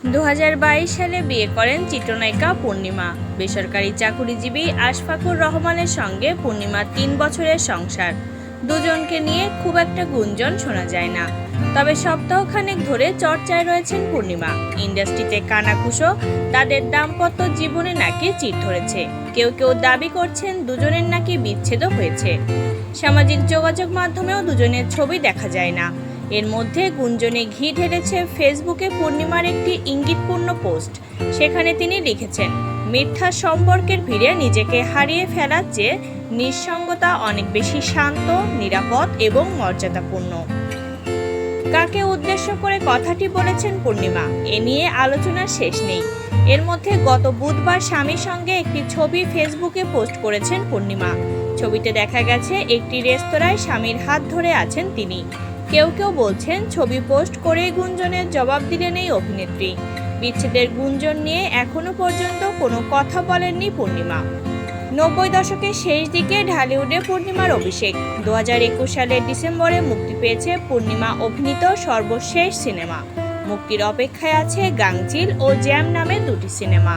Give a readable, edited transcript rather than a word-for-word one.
2022 সালে বিয়ে করেন চিত্রনায়িকা পূর্ণিমা। বেসরকারি চাকুরিজীবী আশফাকুর রহমানের সঙ্গে পূর্ণিমার 3 বছরের সংসার। দুজনকে নিয়ে খুব একটা গুঞ্জন শোনা যায় না, তবে সপ্তাহখানেক ধরে চর্চায় রয়েছেন পূর্ণিমা। ইন্ডাস্ট্রিতে কানাঘুষো, তাদের দাম্পত্য জীবনে নাকি চিড় ধরেছে। কেউ কেউ দাবি করছেন দুজনের নাকি বিচ্ছেদও হয়েছে। সামাজিক যোগাযোগ মাধ্যমেও দুজনের ছবি দেখা যায় না। এর মধ্যে গুঞ্জনে ঘি ঢেলেছে ফেসবুকে পূর্ণিমার একটি ইঙ্গিতপূর্ণ পোস্ট। সেখানে তিনি লিখেছেন, মিথ্যা সম্পর্কের ভিড়ে নিজেকে হারিয়ে ফেলার চেয়ে নিঃসঙ্গতা অনেক বেশি শান্ত, নিরাপদ এবং মর্যাদাপূর্ণ। কাকে উদ্দেশ্য করে কথাটি বলেছেন পূর্ণিমা, এ নিয়ে আলোচনার শেষ নেই। এর মধ্যে গত বুধবার স্বামীর সঙ্গে একটি ছবি ফেসবুকে পোস্ট করেছেন পূর্ণিমা। ছবিতে দেখা গেছে একটি রেস্তোরাঁয় স্বামীর হাত ধরে আছেন তিনি। কেউ কেউ বলছেন ছবি পোস্ট করে গুঞ্জনের জবাব দিলেন এই অভিনেত্রী। বিচ্ছেদের গুঞ্জন নিয়ে এখনো পর্যন্ত কোনো কথা বলেননি পূর্ণিমা। 90 দশকের শেষ দিকে ঢালিউডে পূর্ণিমার অভিষেক। 2021 সালের ডিসেম্বরে মুক্তি পেয়েছে পূর্ণিমা অভিনীত সর্বশেষ সিনেমা। মুক্তির অপেক্ষায় আছে গাংচিল ও জ্যাম নামের দুটি সিনেমা।